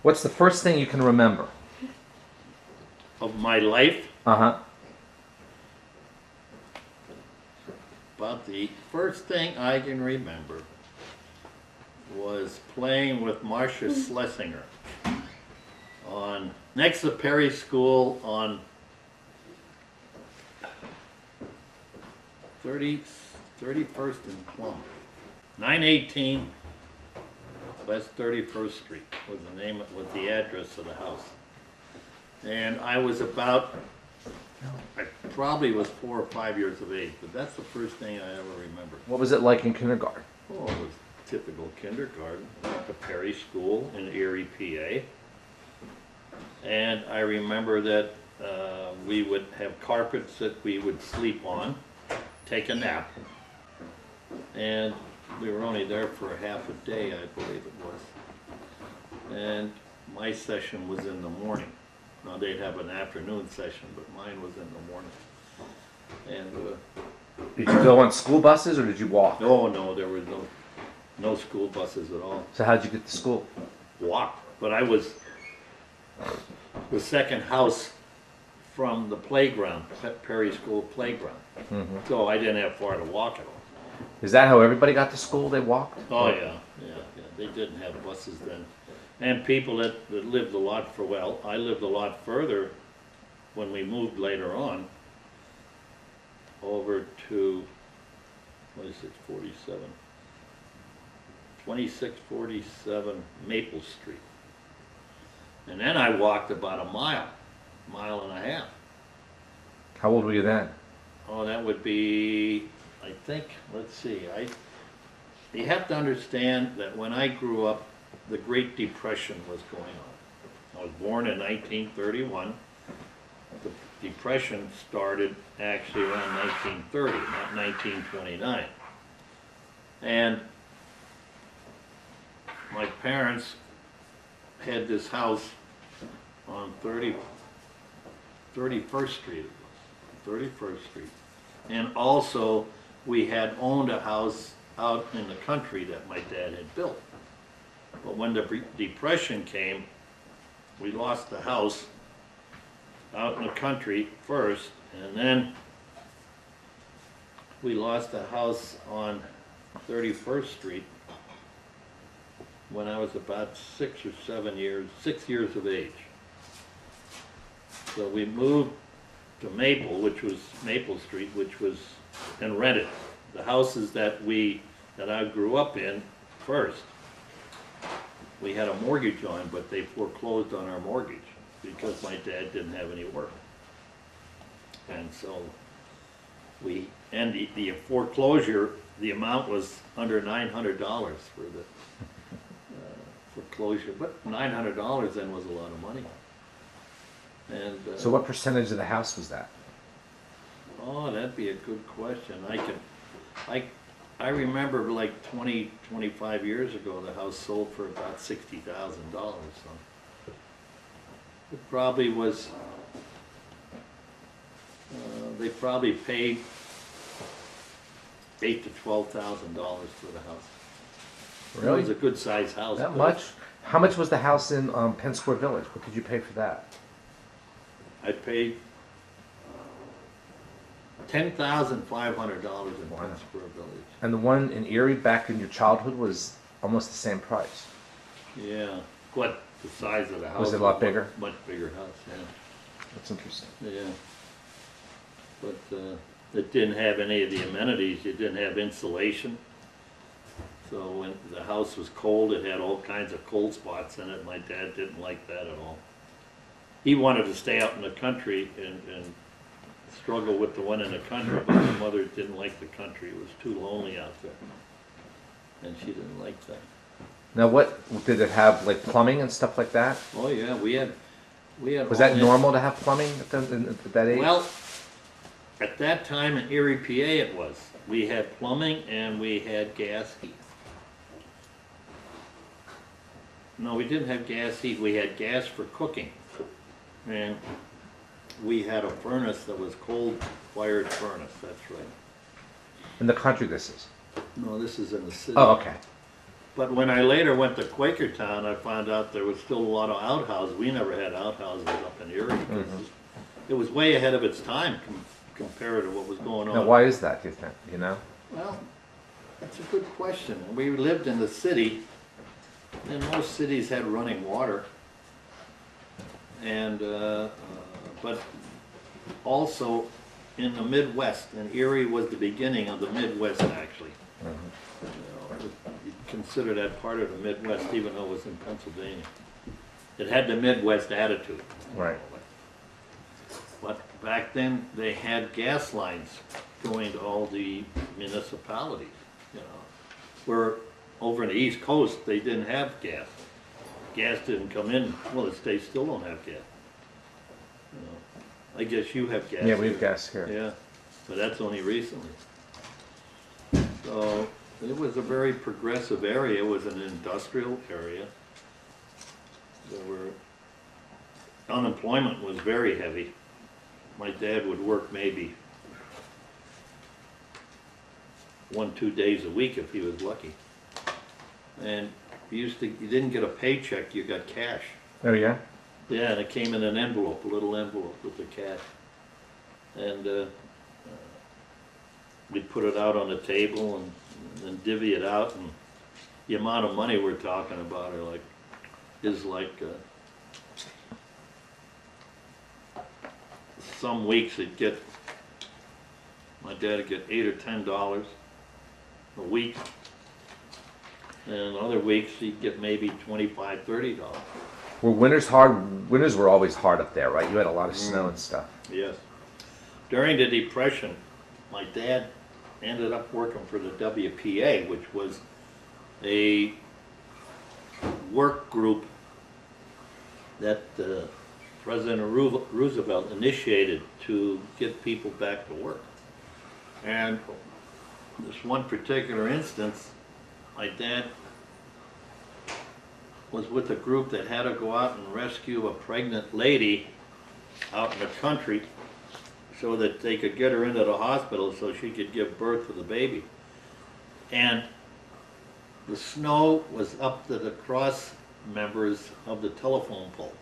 What's the first thing you can remember? Of my life, Uh-huh. about the first thing I can remember was playing with Marcia Schlesinger on next to Perry School on 31st and Plum. 918 West 31st Street was the name, was the address of the house. And I was about, I probably was 4 or 5 years of age, but that's the first thing I ever remember. What was it like in kindergarten? Oh, it was typical kindergarten. I went to Perry School in Erie, PA. And I remember that we would have carpets that we would sleep on, take a nap. And we were only there for half a day, I believe it was. And my session was in the morning. Now they'd have an afternoon session, but mine was in the morning. And Did you go on school buses or did you walk? no, there was no school buses at all. So how'd you get to school? Walked, but I was the second house from the playground, Perry School playground. Mm-hmm. So I didn't have far to walk at all. Is that how everybody got to school? They walked? Oh yeah. They didn't have buses then. And people that lived a lot I lived a lot further when we moved later on over to, 2647 Maple Street. And then I walked about a mile and a half. How old were you then? Oh, that would be, I think, let's see, you have to understand that when I grew up, the Great Depression was going on. I was born in 1931. The Depression started actually around 1930, not 1929. And my parents had this house on 31st Street, 31st Street. And also, we had owned a house out in the country that my dad had built. But when the Depression came, we lost the house out in the country first, and then we lost the house on 31st Street when I was about 6 years of age. So we moved to Maple Street, which was, and rented. The houses that I grew up in first, we had a mortgage on, but they foreclosed on our mortgage because my dad didn't have any work. And so the foreclosure, the amount was under $900 for the foreclosure, but $900 then was a lot of money. And So what percentage of the house was that? oh, that'd be a good question. I remember like 25 years ago, the house sold for about $60,000. So it probably was, they probably paid $8,000 to $12,000 for the house. Really? It was a good sized house. That much? How much was the house in Penn Square Village? What did you pay for that? I paid $10,500 in Penn Square Village. And the one in Erie back in your childhood was almost the same price. Yeah, what the size of the house? Was it a lot bigger? Much bigger house, yeah. That's interesting. Yeah. But it didn't have any of the amenities. It didn't have insulation. So when the house was cold, it had all kinds of cold spots in it. My dad didn't like that at all. He wanted to stay out in the country and struggle with the one in the country, but my mother didn't like the country. It was too lonely out there. And she didn't like that. Now, what did it have, like plumbing and stuff like that? Oh yeah, we had. Was that normal to have plumbing at that age? Well, at that time in Erie, PA, it was. We had plumbing and we had gas heat. No, we didn't have gas heat. We had gas for cooking, and we had a furnace that was coal-fired furnace. That's right. In the country, this is. No, this is in the city. Oh, okay. But when I later went to Quakertown, I found out there was still a lot of outhouses. We never had outhouses up in Erie because it was way ahead of its time compared to what was going on. Now, why is that, do you think? You know? Well, that's a good question. We lived in the city, and most cities had running water. And, but also in the Midwest, and Erie was the beginning of the Midwest, actually. You know, you consider that part of the Midwest, even though it was in Pennsylvania. It had the Midwest attitude. Right. But back then, they had gas lines going to all the municipalities, you know. Where over in the East Coast, they didn't have gas. Gas didn't come in. Well, the states still don't have gas. You know, I guess you have gas. Yeah, we have gas here. Yeah, but that's only recently. So it was a very progressive area. It was an industrial area. Unemployment was very heavy. My dad would work maybe 1-2 days a week if he was lucky. And you didn't get a paycheck, you got cash. Oh, yeah? Yeah, and it came in an envelope, a little envelope with the cash. And we'd put it out on the table and then divvy it out, and the amount of money we're talking about is like some weeks my dad would get $8 or $10 a week, and other weeks he'd get maybe $25, $30. Were winters hard? Winters were always hard up there, right? You had a lot of snow and stuff. Yes. During the Depression, my dad ended up working for the WPA, which was a work group that President Roosevelt initiated to get people back to work. And this one particular instance, my dad was with a group that had to go out and rescue a pregnant lady out in the country so that they could get her into the hospital so she could give birth to the baby. And the snow was up to the cross members of the telephone pole.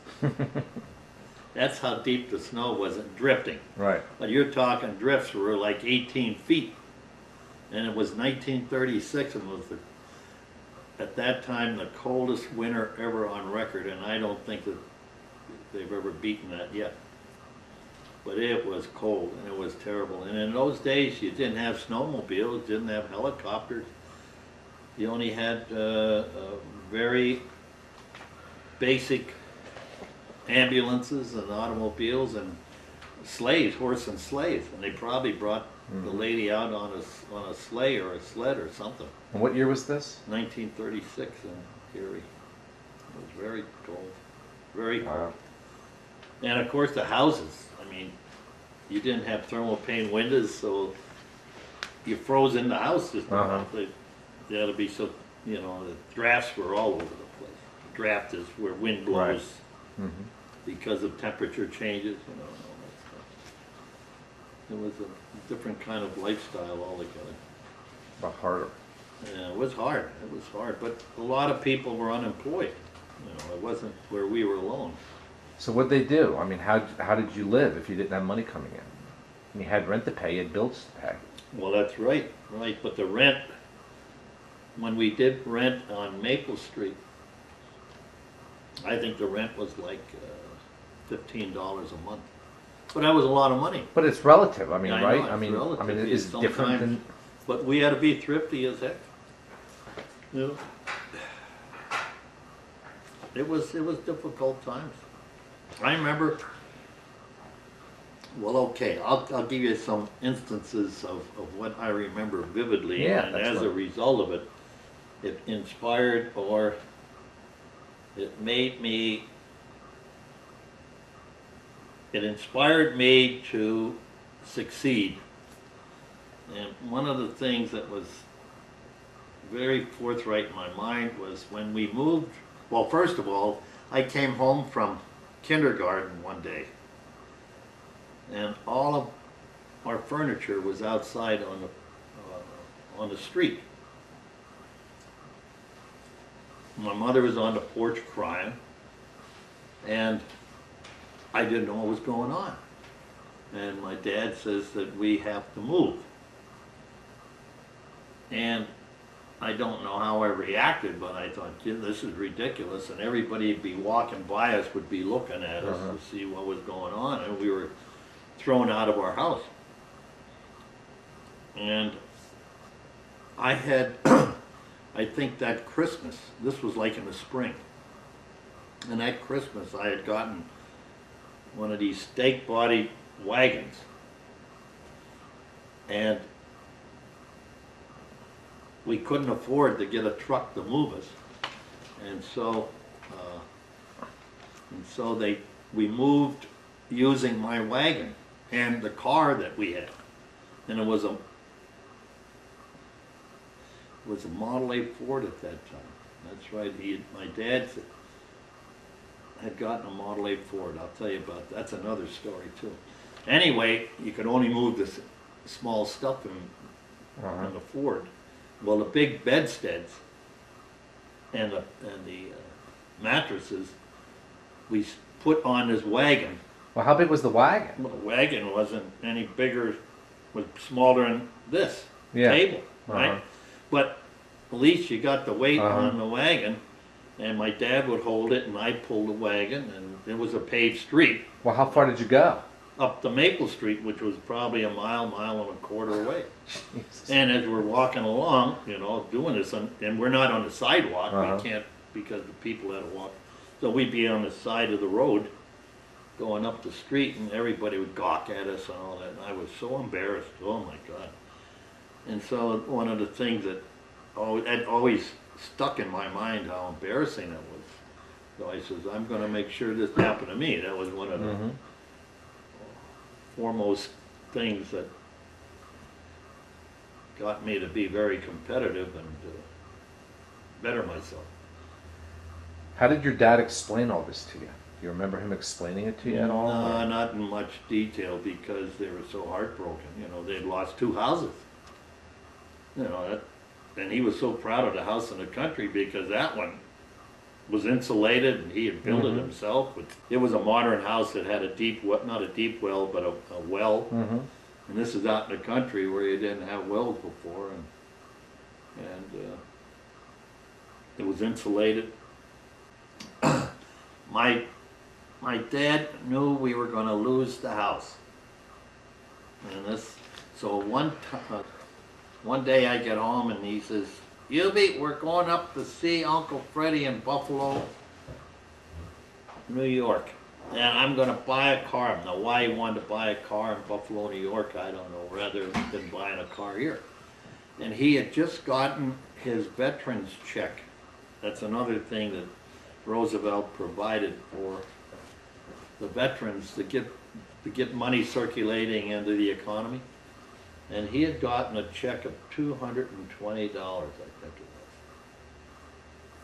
That's how deep the snow was, and drifting. Right. But you're talking drifts were like 18 feet. And it was 1936, and was at that time the coldest winter ever on record, and I don't think that they've ever beaten that yet. But it was cold, and it was terrible. And in those days, you didn't have snowmobiles, didn't have helicopters. You only had very basic ambulances and automobiles and sleighs, horse and sleighs. And they probably brought the lady out on a sleigh or a sled or something. And what year was this? 1936 in Erie. It was very cold, very cold. Wow. And of course the houses, I mean, you didn't have thermal pane windows, so you froze in the house just about. They had to be so, you know, the drafts were all over the place. Draft is where wind blows because of temperature changes, you know, and all that stuff. It was a different kind of lifestyle altogether. But harder. Yeah, it was hard. It was hard, but a lot of people were unemployed. You know, it wasn't where we were alone. So what'd they do? I mean, how did you live if you didn't have money coming in? And you had rent to pay, you had bills to pay. Well, that's right, right. But the rent, when we did rent on Maple Street, I think the rent was like $15 a month. But that was a lot of money. But it's relative. I mean, I right? know, it's relative. I mean, it's different than. But we had to be thrifty as heck. You know, it was difficult times. I remember. Well, okay, I'll give you some instances of what I remember vividly, Yeah, and as a result of it, it inspired or it made me. It inspired me to succeed. And one of the things that was very forthright in my mind was when we moved, well, first of all, I came home from kindergarten one day, and all of our furniture was outside on the street. My mother was on the porch crying, and I didn't know what was going on. And my dad says that we have to move. And I don't know how I reacted, but I thought, "Gee, this is ridiculous," and everybody would be walking by us would be looking at us to see what was going on, and we were thrown out of our house. And I had, I think that Christmas, this was like in the spring, and that Christmas I had gotten one of these stake-bodied wagons, and we couldn't afford to get a truck to move us, and so we moved using my wagon and the car that we had, and it was a Model A Ford at that time. That's right. My dad had gotten a Model A Ford. I'll tell you about that. That's another story too. Anyway, you could only move this small stuff in the Ford. Well, the big bedsteads and the mattresses we put on this wagon. Well, how big was the wagon? Well, the wagon wasn't any bigger, was smaller than this table, right? But at least you got the weight on the wagon, and my dad would hold it, and I'd pull the wagon, and it was a paved street. Well, how far did you go? Up to Maple Street, which was probably a mile and a quarter away. Jesus. And as we're walking along, you know, doing this, and we're not on the sidewalk, we can't, because the people had to walk. So we'd be on the side of the road, going up the street, and everybody would gawk at us and all that, and I was so embarrassed, oh my God. And so one of the things that had always stuck in my mind, how embarrassing it was. So I says, I'm gonna make sure this happened to me. That was one of the foremost things that got me to be very competitive and better myself. How did your dad explain all this to you? You remember him explaining it to you at all? No, not in much detail, because they were so heartbroken. You know, they'd lost 2 houses. You know, and he was so proud of the house in the country, because that one was insulated and he had built it himself. But it was a modern house that had a deep, not a deep well, but a well. And this is out in the country where you didn't have wells before, and it was insulated. My dad knew we were going to lose the house, and so one day I get home and he says, "Hubie, we're going up to see Uncle Freddie in Buffalo, New York, and I'm going to buy a car." Now, why he wanted to buy a car in Buffalo, New York, I don't know, rather than buying a car here. And he had just gotten his veterans check. That's another thing that Roosevelt provided for the veterans, to get money circulating into the economy. And he had gotten a check of $220, I think it was.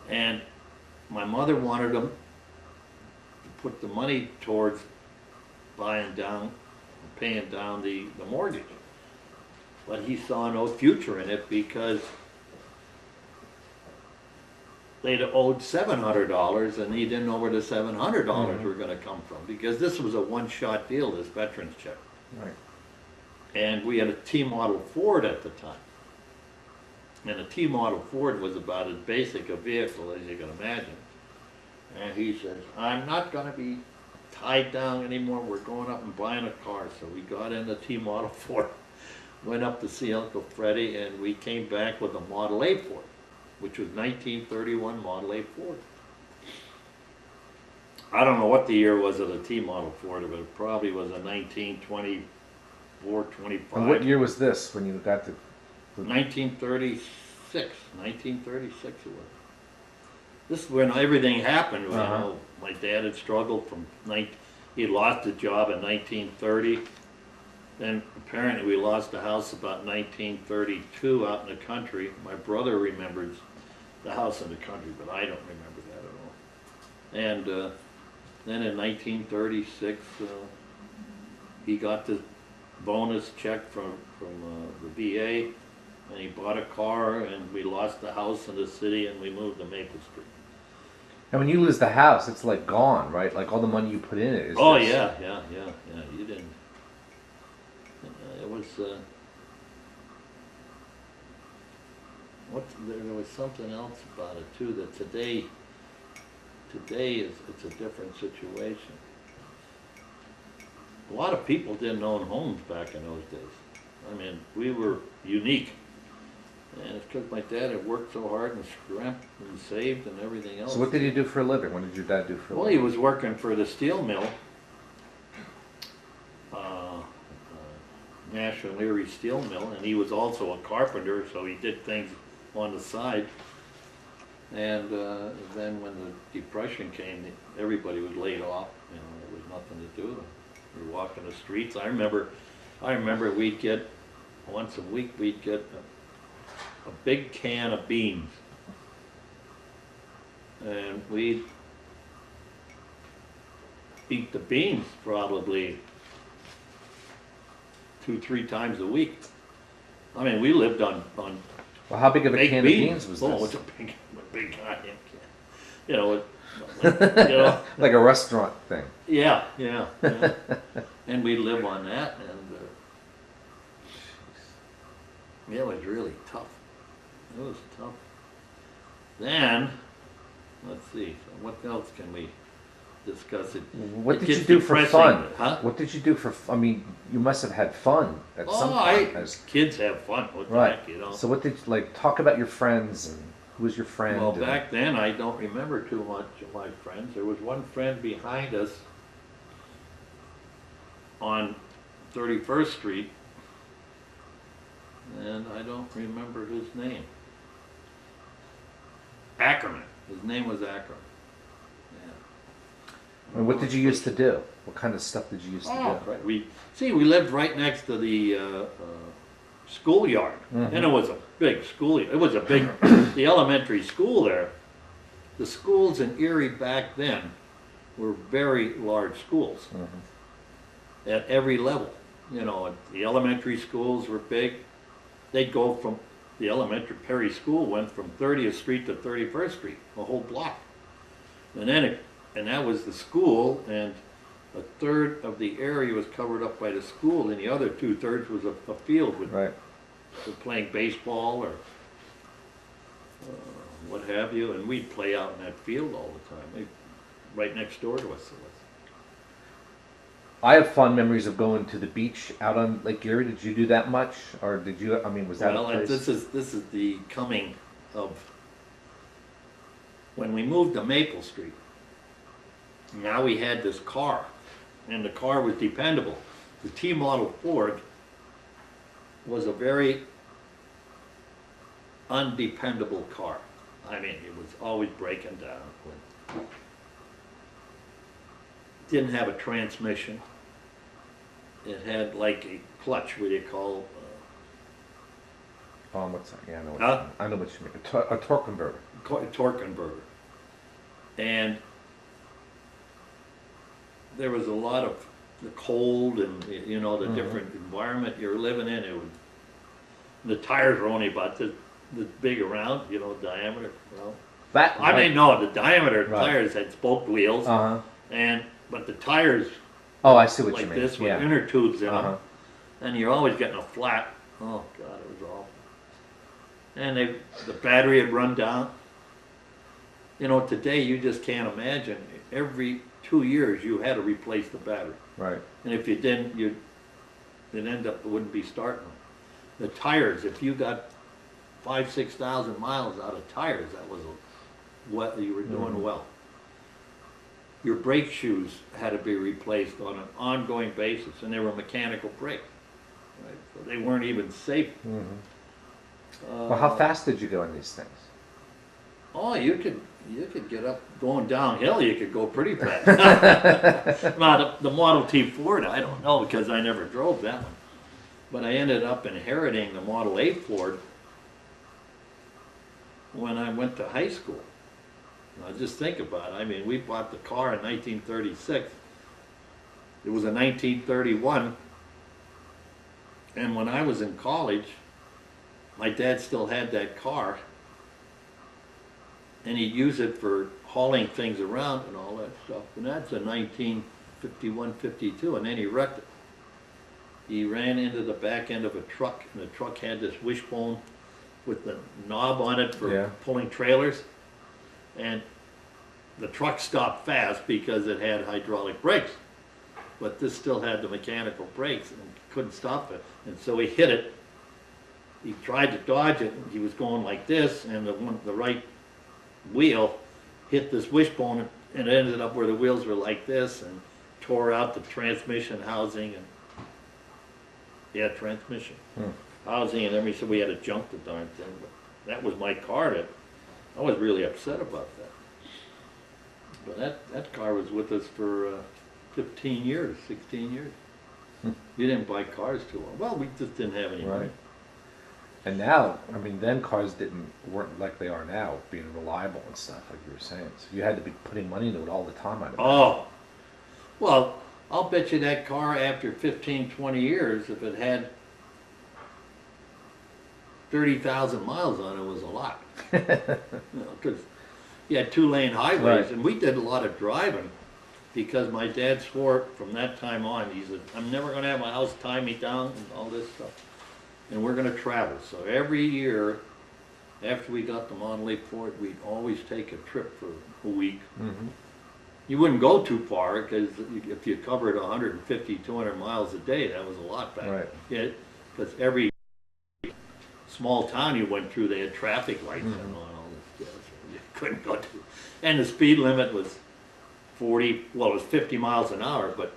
And my mother wanted him to put the money towards paying down the mortgage. But he saw no future in it, because they'd owed $700, and he didn't know where the $700 were going to come from, because this was a one-shot deal, this veterans check. Right. And we had a T-model Ford at the time. And a T-model Ford was about as basic a vehicle as you can imagine. And he says, "I'm not going to be tied down anymore. We're going up and buying a car." So we got in the T-model Ford, went up to see Uncle Freddie, and we came back with a Model A Ford, which was 1931 Model A Ford. I don't know what the year was of the T-model Ford, but it probably was a 1924, 25. And what year was this when you got to? 1936. 1936 it was. This is when everything happened. You know, my dad had struggled he lost a job in 1930. Then apparently we lost the house about 1932 out in the country. My brother remembers the house in the country, but I don't remember that at all. And then in 1936, he got the bonus check from the VA, and he bought a car, and we lost the house in the city, and we moved to Maple Street. And when you lose the house, it's like gone, right? Like all the money you put in it is. Oh just- yeah. You didn't. It was. There was something else about it too. That today it's a different situation. A lot of people didn't own homes back in those days. I mean, we were unique. And it's because my dad had worked so hard and scrimped and saved and everything else. So what did you do for a living? What did your dad do for a Well, he living? was working for the steel mill, National Erie Steel Mill, and he was also a carpenter, so he did things on the side. And then when the Depression came, everybody was laid off. You know, there was nothing to do. We were walking the streets. I remember we'd get, once a week, we'd get a big can of beans. And we'd eat the beans probably 2-3 times a week. I mean, we lived on Well, how big of a baked can beans. of beans was Oh, this? it's a big goddamn can. You know, you know. Like a restaurant thing. Yeah. And we live on that, and it was really tough. It was tough. Then, let's see, what else can we discuss? What It did you gets do for depressing, fun? huh? What did you do for? I mean, you must have had fun at some point. Kids have fun. What the Right. heck, you know? So what did like talk about your friends and who was your friend? Well, and- back then, I don't remember too much of my friends. There was one friend behind us on 31st Street, and I don't remember his name. Ackerman. His name was Ackerman. Yeah. And what did you used to do? What kind of stuff did you used to Oh, do? right. We lived right next to the schoolyard, Mhm. and it was a big school. It was a big, the elementary school there. The schools in Erie back then were very large schools Mhm. at every level. You know, the elementary schools were big. They'd go from the elementary Perry School went from 30th Street to 31st Street, a whole block, and then and that was the school, and a third of the area was covered up by the school, and the other 2/3 was a field with Right. playing baseball or what have you, and we'd play out in that field all the time, right next door to us. I have fond memories of going to the beach out on Lake Erie. Did you do that much, or did you? I mean, was that Well, a place? this is the coming of when we moved to Maple Street. Now we had this car, and the car was dependable. The T model Ford was a very undependable car. I mean, it was always breaking down. Didn't have a transmission. It had like a clutch, what do you call? What's that? Yeah, I know. What Huh? I know what you mean. A torque converter. Torque converter. And there was a lot of the cold and, you know, the Mhm. different environment you're living in. The tires were only about this big around, you know, diameter. Well, That. I mean, no, the diameter Right. tires had spoked wheels, Uh huh. but the tires Oh, I see what you like mean. this with Yeah. inner tubes in Uh huh. them, and you're always getting a flat. Oh God, it was awful. And the battery had run down. You know, today you just can't imagine. Every 2 years you had to replace the battery, Right. and if you didn't, it'd end up, it wouldn't be starting. The tires, if you got 5,000-6,000 miles out of tires, that was what you were doing Mhm. well. Your brake shoes had to be replaced on an ongoing basis, and they were mechanical brakes. Right? So they weren't even safe. hmm Well, how Uh, fast did you go in these things? Oh, you could get up going downhill. You could go pretty fast. Now, the Model T Ford, I don't know because I never drove that one, but I ended up inheriting the Model 8 Ford when I went to high school. Now, just think about it. I mean, we bought the car in 1936. It was a 1931, and when I was in college, my dad still had that car. and he'd use it for hauling things around and all that stuff. And that's in 1951, 52, and then he wrecked it. He ran into the back end of a truck, and the truck had this wishbone with the knob on it for Yeah. pulling trailers. And the truck stopped fast because it had hydraulic brakes. But this still had the mechanical brakes and couldn't stop it. And so he hit it. He tried to dodge it, and he was going like this, and the right wheel hit this wishbone, and it ended up where the wheels were like this, and tore out the transmission housing, and transmission housing and everything. So we had to junk the darn thing. But that was my car. I was really upset about that. But that car was with us for 15 years, 16 years. We didn't buy cars too long. Well, we just didn't have any money. Right. And now, I mean, then cars weren't like they are now, being reliable and stuff, like you were saying. So you had to be putting money into it all the time, I'd imagine. Oh, well, I'll bet you that car after 15, 20 years, if it had 30,000 miles on it, was a lot. Because you had 2-lane highways, Right. and we did a lot of driving because my dad swore from that time on, he said, I'm never going to have my house tie me down and all this stuff. And we're going to travel. So every year, after we got the Mon Lake Ford, we'd always take a trip for a week. Mm-hmm. You wouldn't go too far, because if you covered 150, 200 miles a day, that was a lot back Right. then. Because every small town you went through, they had traffic lights and all this. Yeah, so you couldn't go to. And the speed limit was 40, well, it was 50 miles an hour, but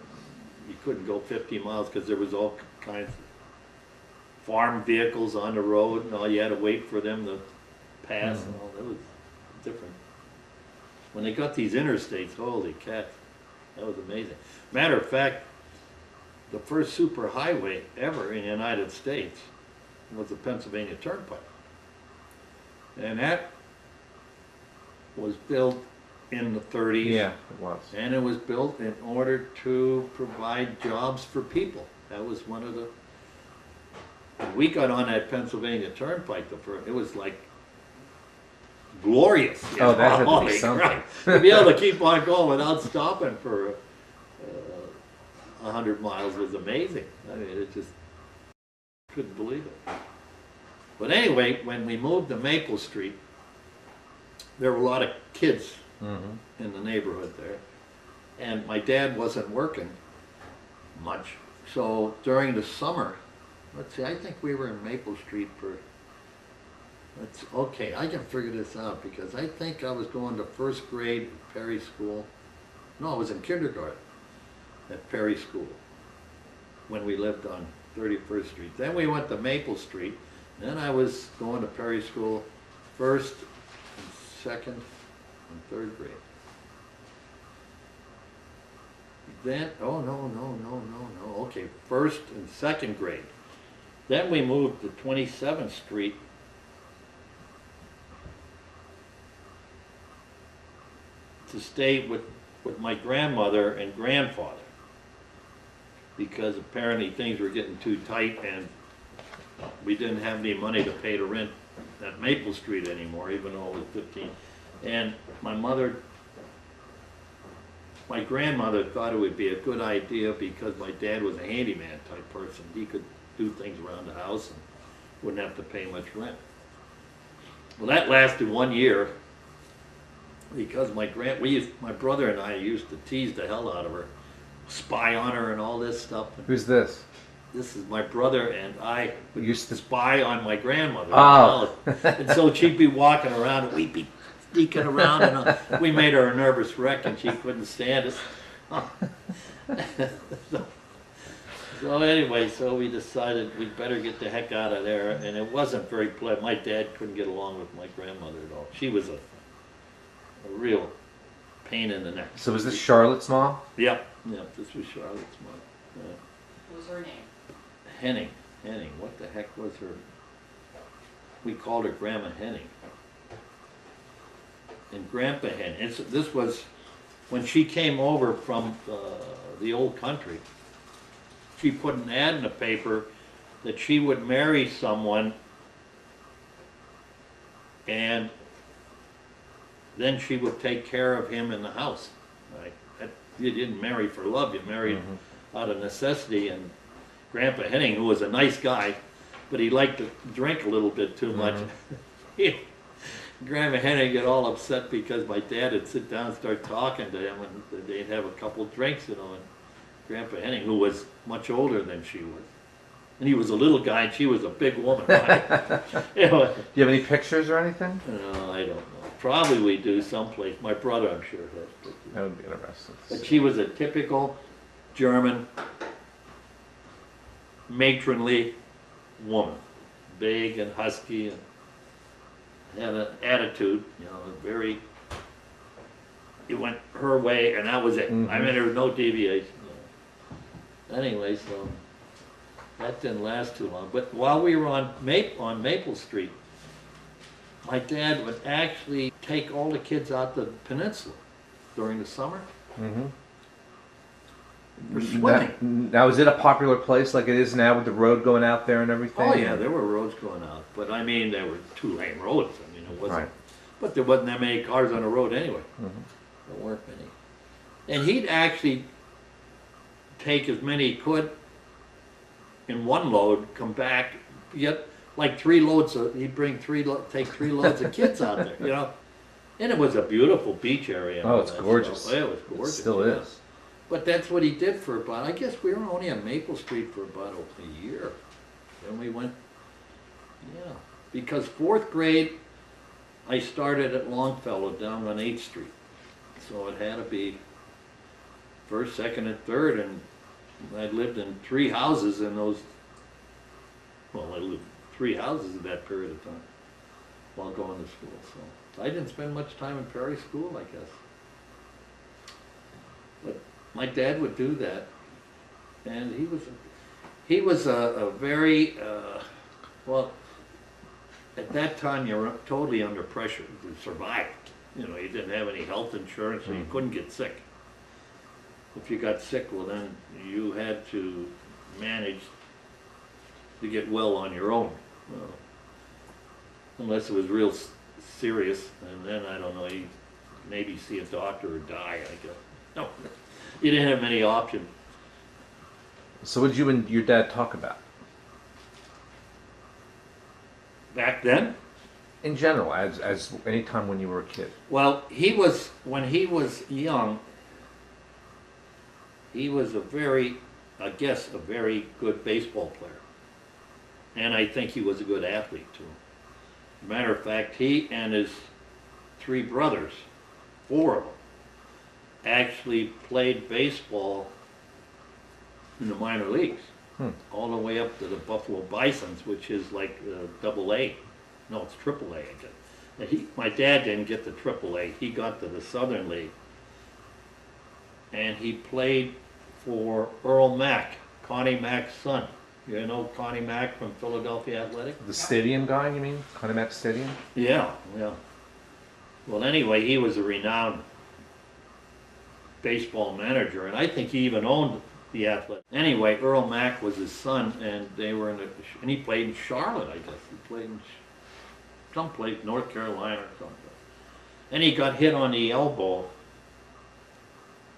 you couldn't go 50 miles because there was all kinds of farm vehicles on the road, and all you had to wait for them to pass and all. That was different. When they got these interstates, holy cats, that was amazing. Matter of fact, the first super highway ever in the United States was the Pennsylvania Turnpike. And that was built in the 30s. Yeah, it was. And it was built in order to provide jobs for people. That was one of the... We got on that Pennsylvania Turnpike, it was like glorious. Oh, that had to be Holy something. crap. To be able to keep on going without stopping for 100 miles was amazing. I mean, it just couldn't believe it. But anyway, when we moved to Maple Street, there were a lot of kids in the neighborhood there. And my dad wasn't working much. So during the summer, let's see, I think we were in Maple Street for, okay, I can figure this out because I think I was going to first grade at Perry School. No, I was in kindergarten at Perry School when we lived on 31st Street. Then we went to Maple Street. Then I was going to Perry School first and second and third grade. Then, oh no, okay, first and second grade. Then we moved to 27th Street to stay with my grandmother and grandfather because apparently things were getting too tight and we didn't have any money to pay the rent at Maple Street anymore, even though it was 15. And my grandmother thought it would be a good idea because my dad was a handyman type person. He could do things around the house and wouldn't have to pay much rent. Well, that lasted 1 year because my brother and I used to tease the hell out of her, spy on her and all this stuff. Who's this? This is my brother and I would Used to spy on my grandmother. Oh. And so she'd be walking around and we'd be sneaking around and we made her a nervous wreck and she couldn't stand us. So anyway, so we decided we'd better get the heck out of there, and it wasn't very pleasant. My dad couldn't get along with my grandmother at all. She was a real pain in the neck. So was this Charlotte's mom? Yep, this was Charlotte's mom. What was her name? Henning, what the heck was her? We called her Grandma Henning. And Grandpa Henning. This was when she came over from the old country. She put an ad in the paper that she would marry someone and then she would take care of him in the house. Right? You didn't marry for love, you married out of necessity. And Grandpa Henning, who was a nice guy, but he liked to drink a little bit too much. Grandma Henning get all upset because my dad would sit down and start talking to him, and they'd have a couple drinks, you know. And Grandpa Henning, who was much older than she was, and he was a little guy and she was a big woman. Right? You know, Do you have any pictures or anything? no, I don't know. Probably we do someplace. My brother, I'm sure, has pictures. That would be interesting. But she was a typical German, matronly woman, big and husky, and had an attitude, you know, very. It went her way, and that was it. I mean, there was no deviation. You know. Anyway, so that didn't last too long. But while we were on Maple Street, my dad would actually take all the kids out to the peninsula during the summer for swimming. Now, is it a popular place like it is now with the road going out there and everything? Oh yeah, there were roads going out, but I mean, there were 2-lane roads. I mean, it wasn't. Right. But there wasn't that many cars on the road anyway. There weren't many. And he'd actually take as many he could in one load, come back, get like 3 loads. He'd bring take 3 loads of kids out there, you know. And it was a beautiful beach area. Oh, it's gorgeous. Stuff. It was gorgeous. It still is. But that's what he did for about, I guess we were only on Maple Street for about a year. Then we went, yeah, because 4th grade, I started at Longfellow down on 8th Street. So it had to be 1st, 2nd, and 3rd, and I lived in 3 houses in those, well, I lived 3 houses in that period of time while going to school. So I didn't spend much time in Perry School, I guess. But my dad would do that, and he was a very, well, at that time you were totally under pressure to survive. You know, you didn't have any health insurance, so you couldn't get sick. If you got sick, well then you had to manage to get well on your own. Unless it was real serious, and then I don't know, you maybe see a doctor or die, I guess. No, you didn't have many options. So what did you and your dad talk about? Back then? In general, as any time when you were a kid. Well, when he was young, he was a very good baseball player. And I think he was a good athlete too. Matter of fact, he and his 3 brothers, 4 of them, actually played baseball in the minor leagues, all the way up to the Buffalo Bisons, which is like AA. No, it's AAA, I guess. And my dad didn't get the AAA. He got to the Southern League. And he played for Earl Mack, Connie Mack's son. You know Connie Mack from Philadelphia Athletic? The stadium guy, you mean? Connie Mack Stadium? Yeah, yeah. Well, anyway, he was a renowned baseball manager, and I think he even owned the Athletic. Anyway, Earl Mack was his son, and they were and he played in Charlotte, I guess. He played in someplace, North Carolina or something. And he got hit on the elbow,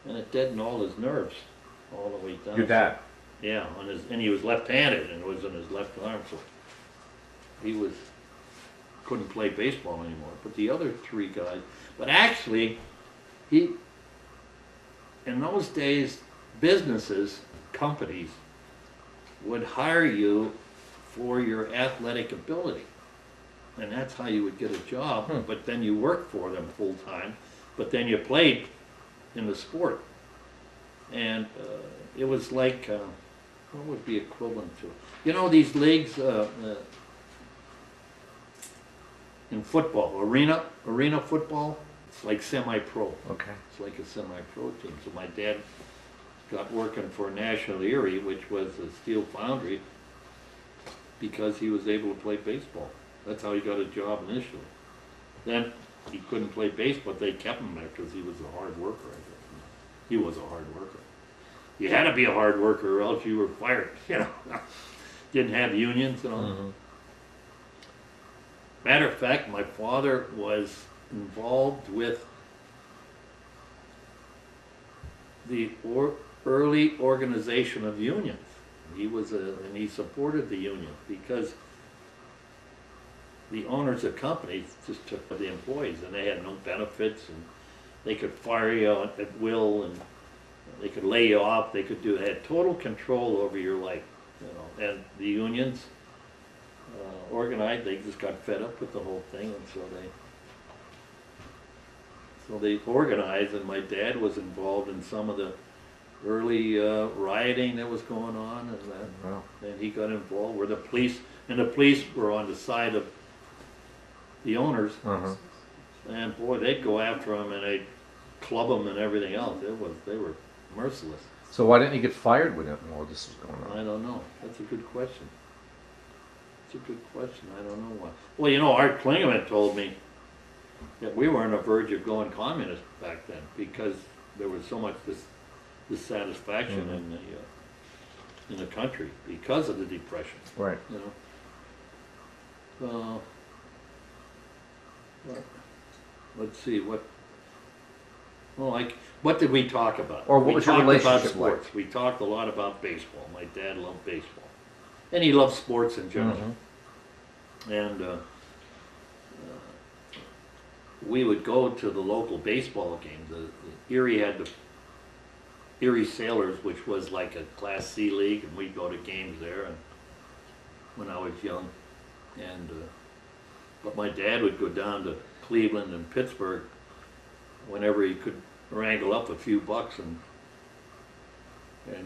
and it deadened all his nerves all the way down. Your dad? Yeah, and he was left-handed, and it was in his left arm, so he couldn't play baseball anymore. But the other 3 guys, but actually, in those days, businesses, companies, would hire you for your athletic ability. And that's how you would get a job, but then you worked for them full-time, but then you played in the sport. And it was like, what would be equivalent to? You know these leagues in football, arena football? It's like semi-pro. Okay. It's like a semi-pro team. So my dad got working for National Erie, which was a steel foundry, because he was able to play baseball. That's how he got a job initially. Then he couldn't play baseball, but they kept him there because he was a hard worker, I guess. He was a hard worker. You had to be a hard worker or else you were fired, you know. Didn't have unions and all. Matter of fact, my father was involved with the early organization of unions. And he supported the union because the owners of companies just took the employees, and they had no benefits, and they could fire you at will, and they could lay you off. They had total control over your life, And the unions organized. They just got fed up with the whole thing, and so they organized. And my dad was involved in some of the early rioting that was going on, and he got involved where the police were on the side of the owners, and boy, they'd go after them and they'd club them and everything else. They were merciless. So why didn't he get fired when all this was going on? I don't know. That's a good question. I don't know why. Well, Art Klingeman told me that we were on the verge of going communist back then because there was so much dissatisfaction in the country because of the Depression. Right. Let's see what did we talk about? Or what was your relationship about sports. like? We talked a lot about baseball. My dad loved baseball, and he loved sports in general. And we would go to the local baseball games. Erie had the Erie Sailors, which was like a Class C league, and we'd go to games there. And when I was young, but my dad would go down to Cleveland and Pittsburgh whenever he could wrangle up a few bucks and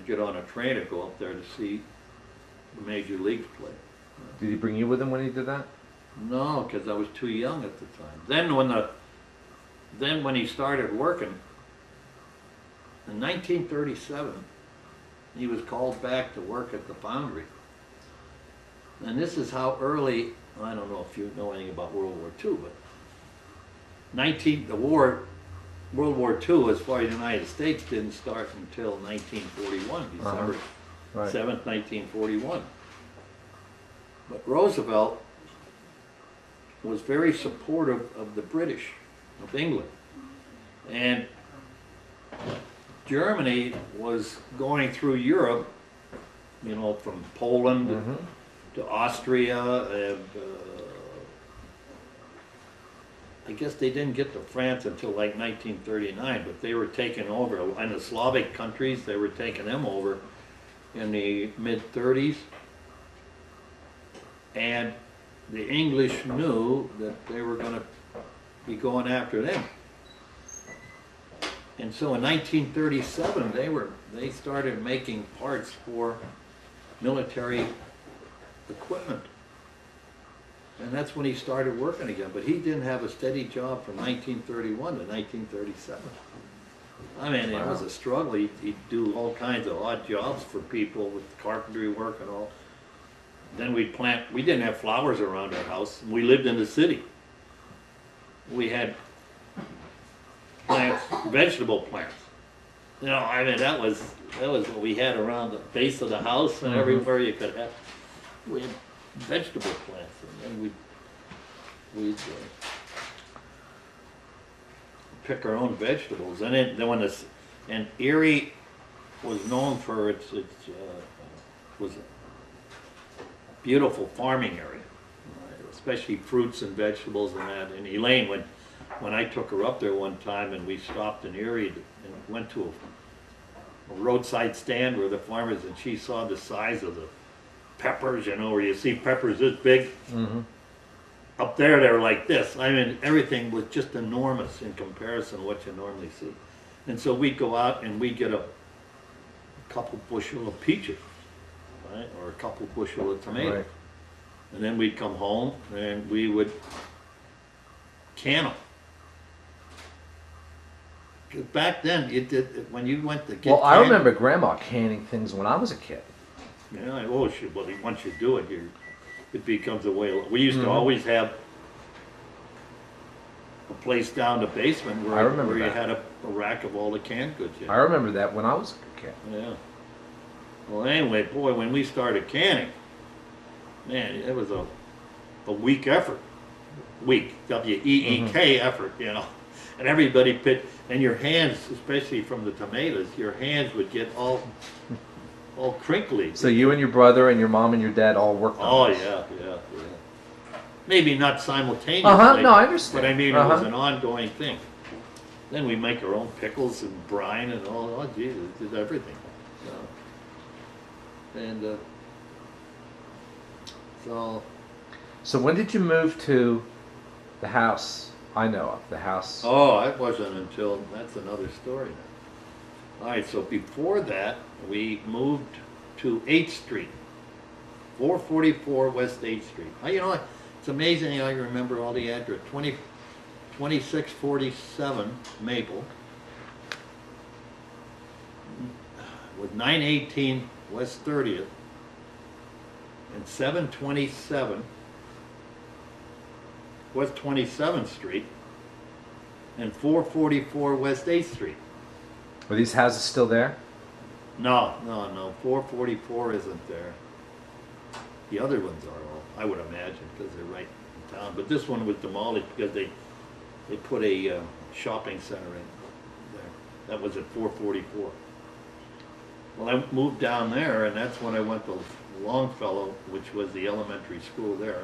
get on a train and go up there to see the major leagues play. Did he bring you with him when he did that? No, because I was too young at the time. Then when he started working in 1937, he was called back to work at the foundry. And this is how early, I don't know if you know anything about World War II, but World War II, as far as the United States, didn't start until 1941, December 7th, 1941. But Roosevelt was very supportive of the British, of England. And Germany was going through Europe, from Poland to Austria, and I guess they didn't get to France until like 1939, but they were taken over. And the Slavic countries, they were taking them over in the mid-30s. And the English knew that they were going to be going after them. And so in 1937, they started making parts for military equipment. And that's when he started working again. But he didn't have a steady job from 1931 to 1937. I mean, it was a struggle. He'd do all kinds of odd jobs for people with carpentry work and all. Then we'd plant. We didn't have flowers around our house. We lived in the city. We had plants, vegetable plants. I mean, that was what we had around the base of the house and everywhere you could have. We had vegetable plants, and then we'd pick our own vegetables. And then Erie was known for its was a beautiful farming area, especially fruits and vegetables and that. And Elaine, when I took her up there one time and we stopped in Erie and went to a roadside stand where the farmers, and she saw the size of the peppers, where you see peppers this big. Up there, they were like this. I mean, everything was just enormous in comparison to what you normally see. And so we'd go out and we'd get a couple bushel of peaches, right, or a couple bushel of tomatoes. Right. And then we'd come home and we would can them. Because back then, when you went to get Well, I remember Grandma canning things when I was a kid. Yeah, well, once you do it, it becomes a way of. We used to always have a place down the basement where you had a rack of all the canned goods. I remember that when I was a kid. Yeah. Well, anyway, boy, when we started canning, man, it was a weak effort. week, W-E-E-K effort, you know. And everybody and your hands, especially from the tomatoes, your hands would get all crinkly. So you and your brother and your mom and your dad all worked on Oh, this? yeah. Maybe not simultaneously. No, I understand. But I mean, it was an ongoing thing. Then we make our own pickles and brine and all, oh geez, it did everything. And So when did you move to the house I know of, the house? oh, it wasn't until, that's another story now. All right, so before that, we moved to 8th Street, 444 West 8th Street. You know what? It's amazing how I remember all the address. 2647 Maple with 918 West 30th and 727 West 27th Street and 444 West 8th Street. Are these houses still there? No. 444 isn't there. The other ones are all, I would imagine, because they're right in town. But this one was demolished because they put a shopping center in there. That was at 444. Well, I moved down there, and that's when I went to Longfellow, which was the elementary school there.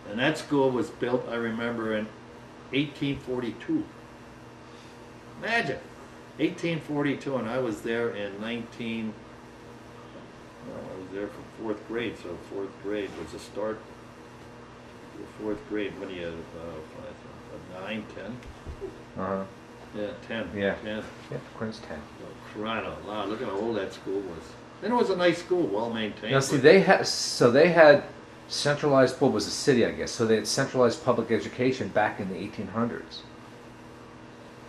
And that school was built, I remember, in 1842. Imagine, 1842, and I was there in I was there for 4th grade, so 4th grade was the start. The 4th grade, what do you have, 9, 10? Uh-huh. Yeah, 10. Yeah. 10. Yeah, Queen's 10. Oh, crying out loud, look how old that school was. And it was a nice school, well maintained. Now see, they had centralized, what was a city, I guess, so they had centralized public education back in the 1800s.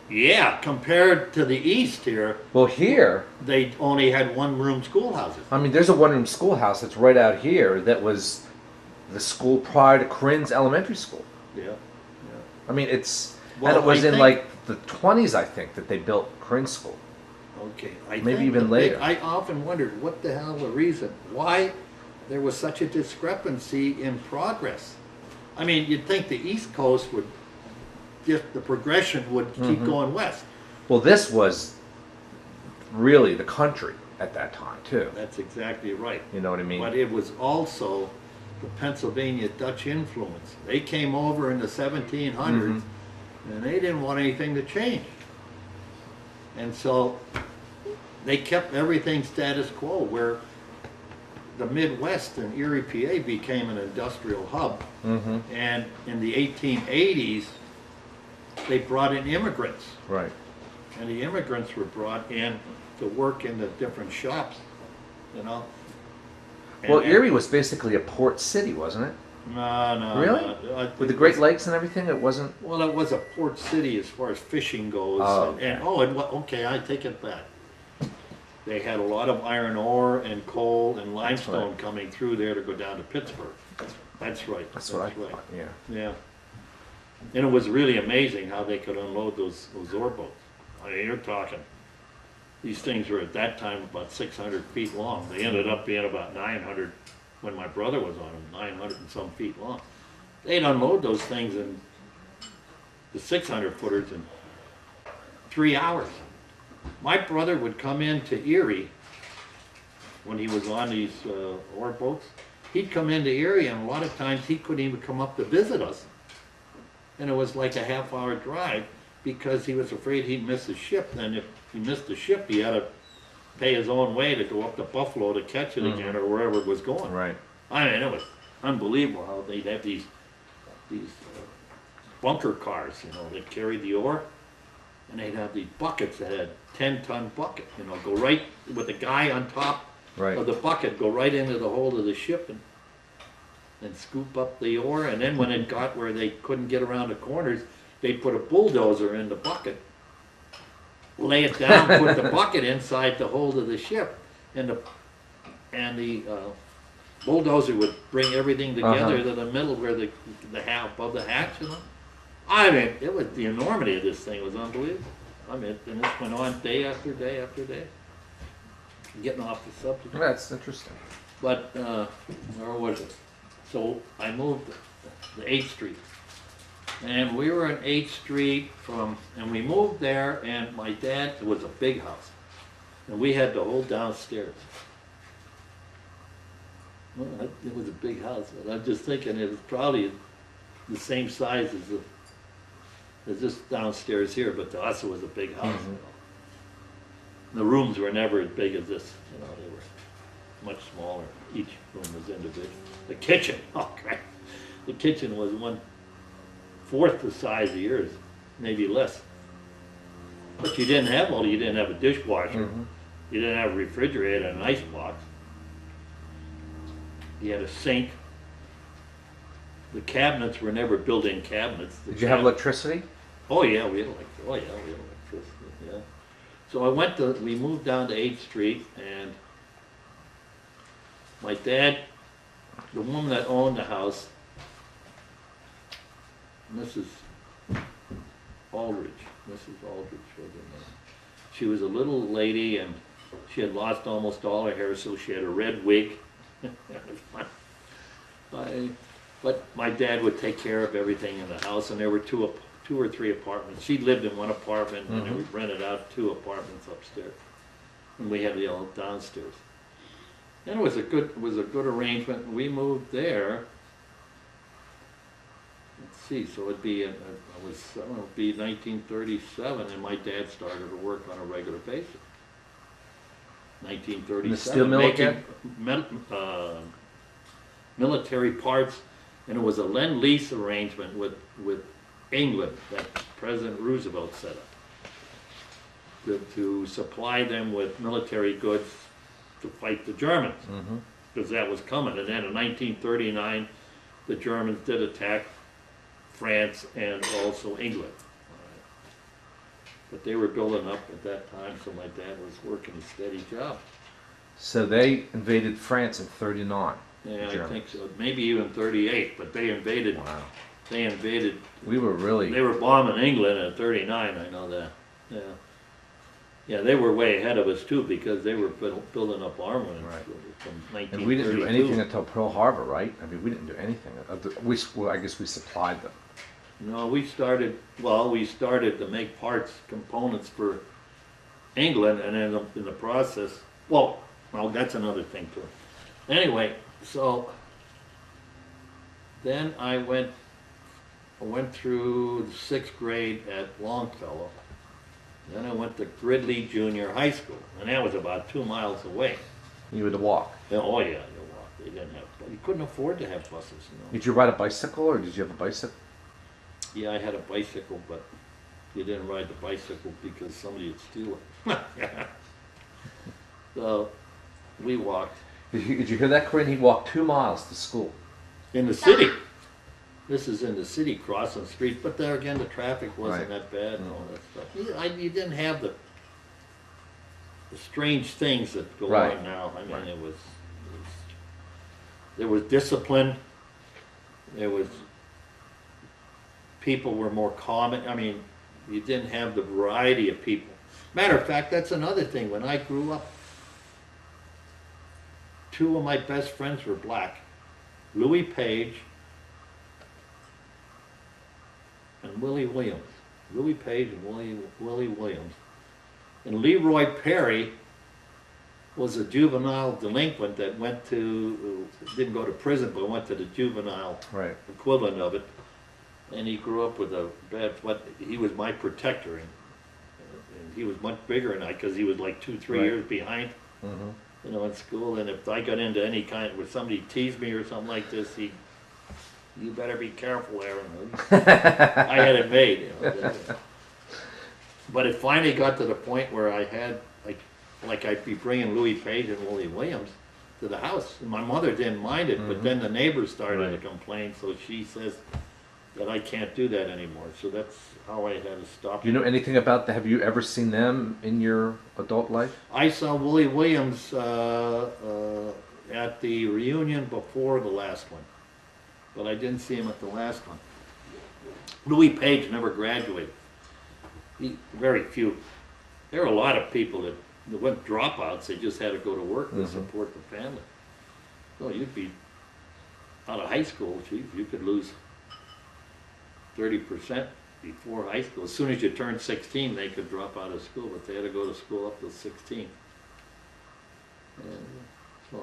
Yeah, compared to the east here, Well, here, they only had one-room schoolhouses. I mean, there's a one-room schoolhouse that's right out here that was the school prior to Corinne's elementary school. Yeah. I mean, it's, Well, and it was I in think- like the 20s, I think, that they built Corinne's school. Okay. Maybe even later. I often wondered what the hell the reason, why there was such a discrepancy in progress. I mean, you'd think the East Coast would, just the progression would keep going west. Well, this was really the country at that time, too. That's exactly right. You know what I mean? But it was also the Pennsylvania Dutch influence. They came over in the 1700s, and they didn't want anything to change. And so they kept everything status quo, where the Midwest and Erie, PA became an industrial hub. And in the 1880s, they brought in immigrants. Right. And the immigrants were brought in to work in the different shops, you know. Well, Erie was basically a port city, wasn't it? No. Really? No, With the Great Lakes and everything, it wasn't. Well, it was a port city as far as fishing goes. Oh, Okay, I take it back. They had a lot of iron ore and coal and limestone right. coming through there to go down to Pittsburgh. That's right. That's what I right. thought. Yeah. Yeah. And it was really amazing how they could unload those ore boats. I mean, you're talking, these things were at that time about 600 feet long. They ended up being about 900 when my brother was on them, 900 and some feet long. They'd unload those things in the 600 footers in 3 hours. My brother would come into Erie when he was on these ore boats. He'd come into Erie, and a lot of times he couldn't even come up to visit us. And it was like a half-hour drive because he was afraid he'd miss his ship. Then if he missed the ship, he had to pay his own way to go up to Buffalo to catch it again, or wherever it was going. Right. I mean, it was unbelievable how they'd have these bunker cars, you know, that carried the ore, and they'd have these buckets that had 10-ton bucket, you know, go right with the guy on top Right. of the bucket, go right into the hold of the ship and scoop up the ore. And then when it got where they couldn't get around the corners, they'd put a bulldozer in the bucket, lay it down, put the bucket inside the hold of the ship, and the bulldozer would bring everything together to the middle where the half above the hatch, you know. I mean, it was, the enormity of this thing was unbelievable. I mean, and this went on day after day after day. Getting off the subject. That's interesting. But, where was it? So I moved to 8th Street. And we were on 8th Street and we moved there, and my dad, it was a big house. And we had the whole downstairs. Well, it was a big house, and I'm just thinking it was probably the same size as this downstairs here, but to us it was a big house. Mhm. You know. The rooms were never as big as this, you know, they were much smaller. Each room was individual. The kitchen, oh crap, the kitchen was 1/4 the size of yours, maybe less. But you didn't have a dishwasher, Mhm. you didn't have a refrigerator and an ice box. You had a sink. The cabinets were never built-in cabinets. Did you have electricity? Oh yeah, we had electricity, yeah. So we moved down to 8th Street, and my dad, the woman that owned the house, Mrs. Aldridge was her name. She was a little lady, and she had lost almost all her hair, so she had a red wig. But my dad would take care of everything in the house, and there were two or three apartments. She lived in one apartment, and then we rented out 2 apartments upstairs, and we had the old downstairs. And it was a good arrangement. We moved there. Let's see, so it'd be 1937, and my dad started to work on a regular basis. 1937. The steel mill again? Military parts, and it was a lend-lease arrangement with England that President Roosevelt set up to supply them with military goods to fight the Germans, because that was coming. And then in 1939, the Germans did attack France and also England. But they were building up at that time, so my dad was working a steady job. So they invaded France in 39. Yeah, I Germans. think so. Maybe even 38, but they invaded. Wow. They invaded. We were really... They were bombing England in 39, I know that. Yeah. Yeah, they were way ahead of us too, because they were building up armaments Right. from 1932. And we didn't do anything until Pearl Harbor, right? I mean, we didn't do anything. Well, I guess we supplied them. No, we started to make parts, components for England, and then in the process, well, that's another thing too. Anyway, so then I went through the 6th grade at Longfellow. Then I went to Gridley Junior High School, and that was about 2 miles away. You had to walk. Oh yeah, you walk. They didn't have. You couldn't afford to have buses, you know. Did you ride a bicycle, or did you have a bicycle? Yeah, I had a bicycle, but you didn't ride the bicycle because somebody would steal it. So we walked Did you hear that, Corinne? He walked 2 miles to school. in the city. This is in the city, crossing the street, but there again, the traffic wasn't Right. that bad and all that stuff. You didn't have the strange things that go Right. on now. I mean, Right. there was discipline. There was, people were more common. I mean, you didn't have the variety of people. Matter of fact, that's another thing. When I grew up, 2 of my best friends were black. Louis Page and Willie Williams. Louis Page and Willie Williams. And Leroy Perry was a juvenile delinquent that didn't go to prison, but went to the juvenile Right. equivalent of it. And he grew up with he was my protector. And he was much bigger than I, because he was like 2-3 Right. years behind, Mm-hmm. in school. And if I got into any kind, where somebody teased me or something like this, you better be careful, Aaron. I had it made, But it finally got to the point where I had, like I'd be bringing Louis Page and Willie Williams to the house. And my mother didn't mind it, but then the neighbors started Right. to complain, so she says that I can't do that anymore. So that's how I had to stop. Do you know anything about that? Have you ever seen them in your adult life? I saw Willie Williams at the reunion before the last one, but I didn't see him at the last one. Louis Page never graduated. Very few. There were a lot of people that went dropouts. They just had to go to work to support the family. So you'd be out of high school, geez, you could lose 30% before high school. As soon as you turned 16, they could drop out of school, but they had to go to school up to 16. And so,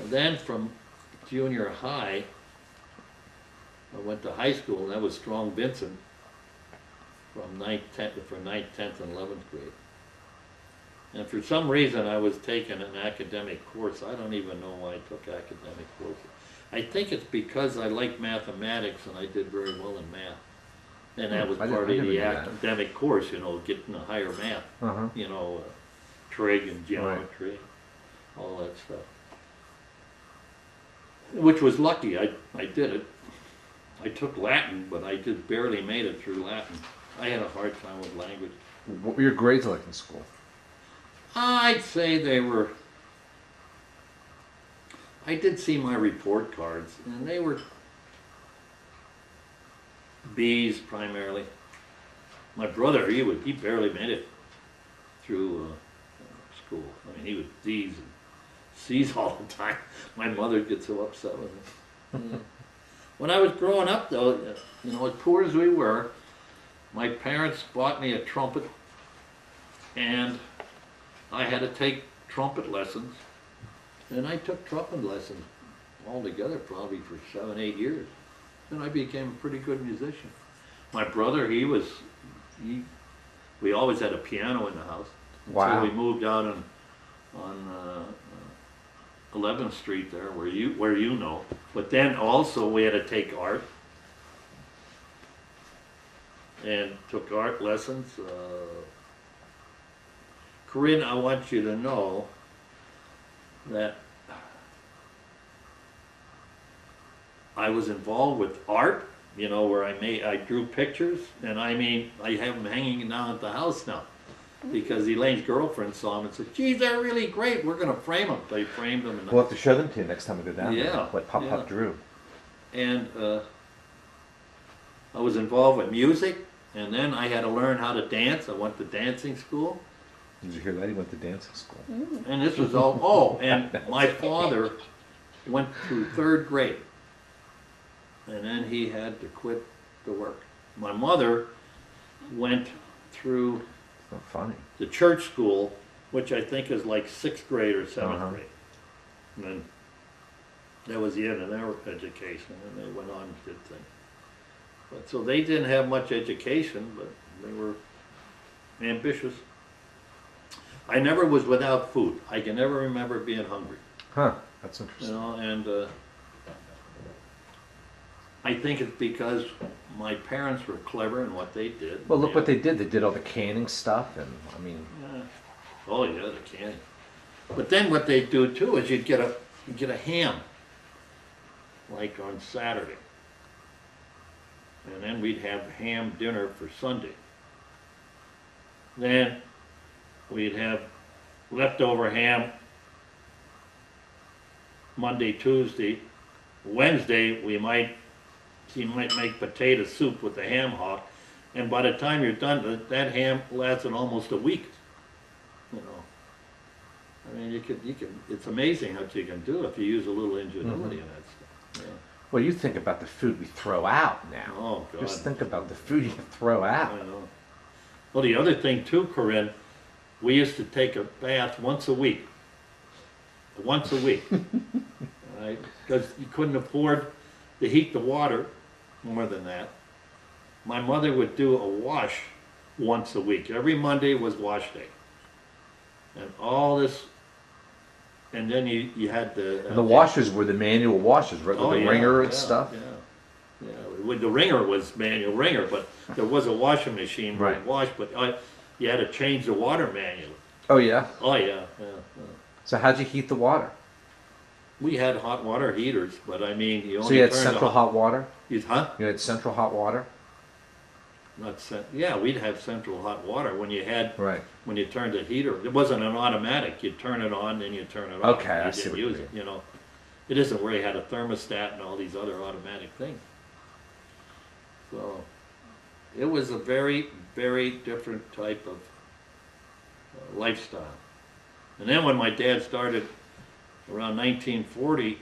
and then from junior high, I went to high school, and that was Strong Vincent from 9th, 10th, and 11th grade. And for some reason, I was taking an academic course. I don't even know why I took academic courses. I think it's because I like mathematics, and I did very well in math. And that was part of the academic course, you know, getting a higher math, you know, trig and geometry, all that stuff. Which was lucky. I did it. I took Latin, but I just barely made it through Latin. I had a hard time with language. What were your grades like in school? I'd say they were, I did see my report cards, and they were B's primarily. My brother, he barely made it through school. I mean, he was D's and C's all the time. My mother gets so upset with him. Yeah. When I was growing up, though, you know, as poor as we were, my parents bought me a trumpet, and I had to take trumpet lessons, and I took trumpet lessons altogether probably for 7, 8 years. Then I became a pretty good musician. My brother, we always had a piano in the house. Wow. Until we moved out on 11th Street there, where you know. But then also we had to take art, and took art lessons. Corinne, I want you to know that I was involved with art, you know, where I drew pictures, and I mean, I have them hanging down at the house now, because Elaine's girlfriend saw them and said, "Geez, they're really great. We're going to frame them." They framed them. We'll have to show them to you next time we go down there. Yeah, Like Pop drew. And I was involved with music, and then I had to learn how to dance. I went to dancing school. Did you hear that? He went to dancing school. And this was all, and my father went through 3rd grade, and then he had to quit the work. My mother went through It's not funny. the church school, which I think is like 6th grade or 7th grade. And then that was the end of their education, and they went on and did things. But so they didn't have much education, but they were ambitious. I never was without food. I can never remember being hungry. Huh, that's You interesting. know, and I think it's because my parents were clever in what they did. Well, look what they did. They did all the canning stuff, and I mean... Yeah. Oh yeah, the canning. But then what they do too is you'd get a ham, like on Saturday. And then we'd have ham dinner for Sunday. Then we'd have leftover ham Monday, Tuesday. Wednesday she might make potato soup with the ham hock, and by the time you're done, that ham lasted almost a week. You know, I mean, you can. It's amazing what you can do if you use a little ingenuity in that stuff. Yeah. Well, you think about the food we throw out now. Oh God! Just think about the food you throw out. I know. Well, the other thing too, Corinne, we used to take a bath once a week. Once a week, right? Because you couldn't afford to heat the water more than that. My mother would do a wash once a week. Every Monday was wash day. And all this, and then you had the... And the washers were the manual washers, right? With the wringer and stuff. Yeah. With the wringer was manual wringer, but there was a washing machine where it washed, but you had to change the water manually. Oh, yeah? Oh, yeah. So how'd you heat the water? We had hot water heaters, but I mean, you only So you had turned central hot water? Huh? You had central hot water? Yeah, we'd have central hot water when you turned the heater. It wasn't an automatic. You'd turn it on, then you'd turn it off. Okay, I see didn't what you use it, you know. It isn't where you had a thermostat and all these other automatic things. So it was a very, very different type of lifestyle. And then when my dad started around 1940,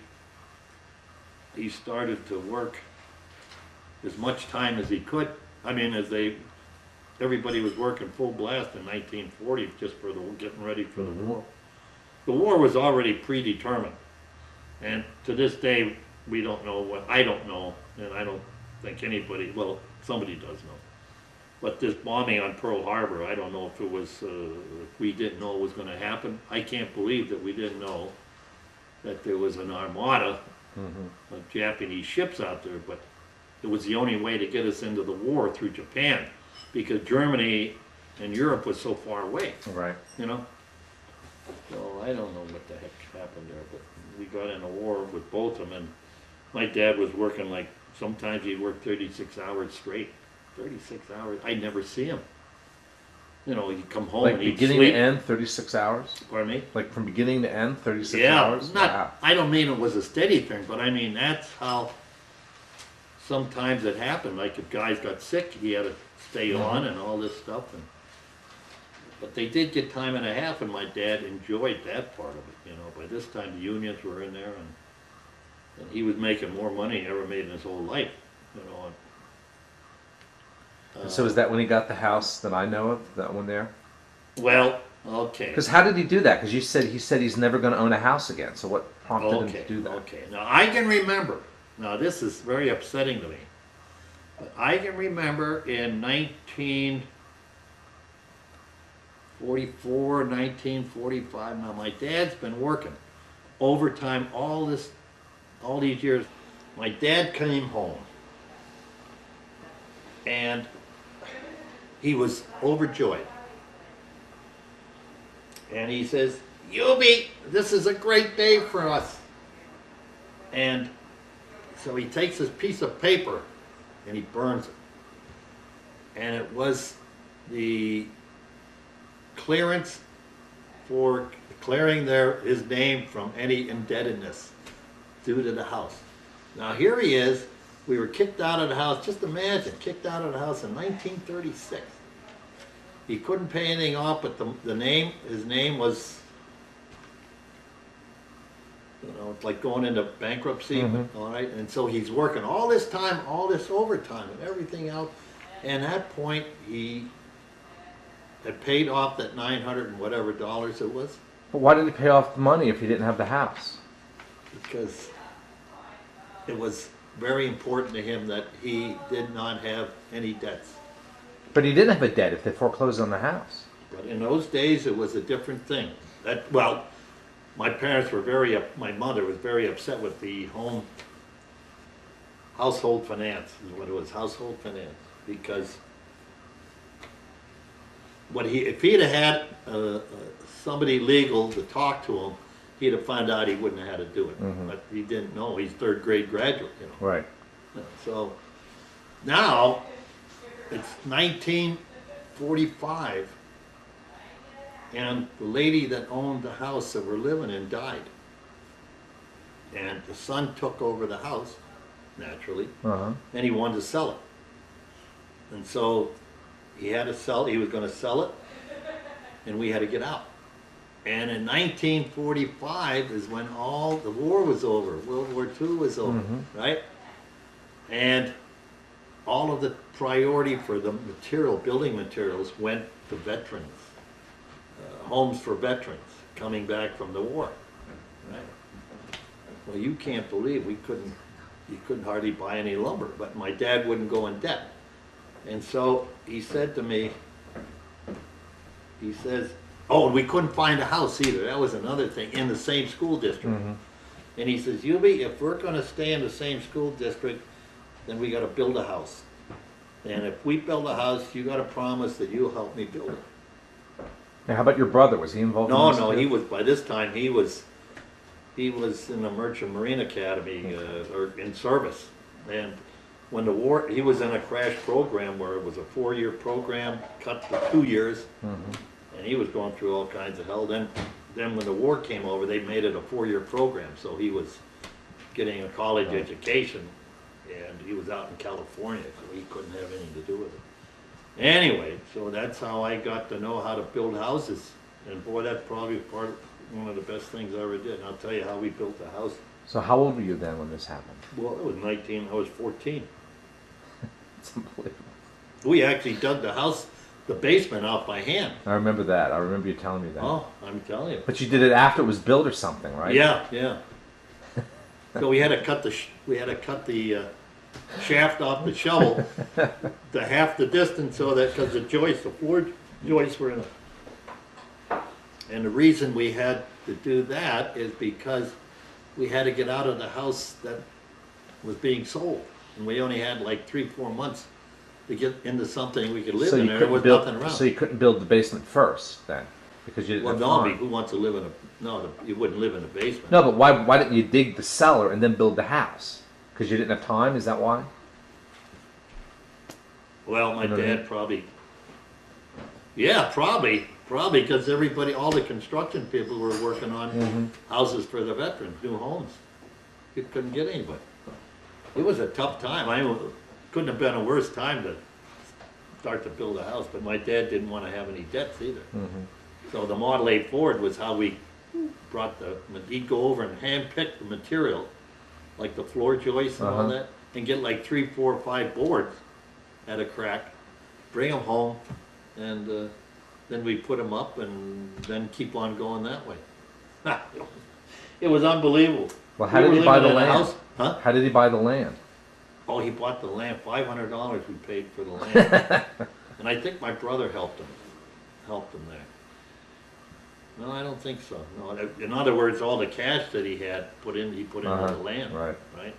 he started to work as much time as he could. I mean, everybody was working full blast in 1940 just for getting ready for the war. The war was already predetermined. And to this day, we don't know I don't know, and I don't think anybody, well, somebody does know. But this bombing on Pearl Harbor, I don't know if it was, if we didn't know it was gonna happen. I can't believe that we didn't know that there was an armada of Japanese ships out there, but it was the only way to get us into the war through Japan, because Germany and Europe was so far away, Right. you know? So I don't know what the heck happened there, but we got in a war with both of them, and my dad was working like, sometimes he'd work 36 hours straight. 36 hours, I'd never see him. You know, he'd come home Like and he'd beginning sleep. to end, 36 hours? Pardon me? Like from beginning to end, 36 Yeah, hours? not, Wow. I don't mean it was a steady thing, but I mean, that's how sometimes it happened. Like if guys got sick, he had to stay on and all this stuff. But they did get time and a half, and my dad enjoyed that part of it, you know. By this time, the unions were in there, and he was making more money he ever made in his whole life, you know. So is that when he got the house that I know of, that one there? Well, okay. Because how did he do that? Because he said he's never going to own a house again. So what prompted him to do that? Okay, now I can remember, now this is very upsetting to me, but I can remember in 1944, 1945, now my dad's been working overtime all these years. My dad came home and he was overjoyed. And he says, "Hubie, this is a great day for us." And so he takes this piece of paper and he burns it. And it was the clearance for declaring his name from any indebtedness due to the house. Now here he is, we were kicked out of the house, just imagine, kicked out of the house in 1936. He couldn't pay anything off, but his name was, you know, it's like going into bankruptcy, all right? And so he's working all this time, all this overtime and everything else. And at that point, he had paid off that 900 and whatever dollars it was. But why did he pay off the money if he didn't have the house? Because it was very important to him that he did not have any debts. But he didn't have a debt if they foreclosed on the house. But in those days, it was a different thing. Well, my mother was very upset with the household finance, is what it was, household finance, because if he'd have had somebody legal to talk to him, he'd have found out he wouldn't have had to do it. But he didn't know. He's third grade graduate, you know. Right. So now it's 1945, and the lady that owned the house that we're living in died. And the son took over the house, naturally, and he wanted to sell it. And so he was going to sell it, and we had to get out. And in 1945 is when the war was over, World War II was over, right? And all of the priority for the building materials went to veterans, homes for veterans coming back from the war, right? Well, you can't believe you couldn't hardly buy any lumber, but my dad wouldn't go in debt. And so he said to me, he says, oh, and we couldn't find a house either. That was another thing, in the same school district. And he says, Hubie, if we're going to stay in the same school district, then we got to build a house. And if we build a house, you got to promise that you'll help me build it. Now, how about your brother? Was he involved in this? No, he was, by this time, he was in the Merchant Marine Academy, or in service. And when the war, he was in a crash program where it was a 4-year program, cut to 2 years. And he was going through all kinds of hell. Then when the war came over, they made it a 4-year program. So he was getting a college education, and he was out in California, so he couldn't have anything to do with it. Anyway, so that's how I got to know how to build houses. And boy, that's probably one of the best things I ever did. And I'll tell you how we built the house. So how old were you then when this happened? Well, it was I was 14. It's unbelievable. We actually dug the house, the basement out by hand. I remember that. I remember you telling me that. Oh, I'm telling you. But you did it after it was built or something, right? Yeah, yeah. So we had to cut the shaft off the shovel to half the distance so that, because the floor joists were in a. And the reason we had to do that is because we had to get out of the house that was being sold. And we only had like 3-4 months to get into something we could live in there. There was nothing around. So you couldn't build the basement first then? Because you didn't have Well, no, time. who wants to live in you wouldn't live in a basement. No, but why didn't you dig the cellar and then build the house? Because you didn't have time? Is that why? Well, my You know what I dad probably, yeah, probably because everybody, all the construction people were working on houses for the veterans, new homes. You couldn't get anybody. It was a tough time. Couldn't have been a worse time to start to build a house, but my dad didn't want to have any debts either. So the Model 8 Ford was how we brought he'd go over and hand pick the material, like the floor joists and all that, and get like 3, 4, 5 boards at a crack, bring them home, and then we put them up and then keep on going that way. It was unbelievable. Well, how We did were he buy the living in a land? house- Huh? How did he buy the land? Oh, he bought the land, $500 we paid for the land. And I think my brother helped him there. No, I don't think so. No, in other words, all the cash that he put into the land, Right. right?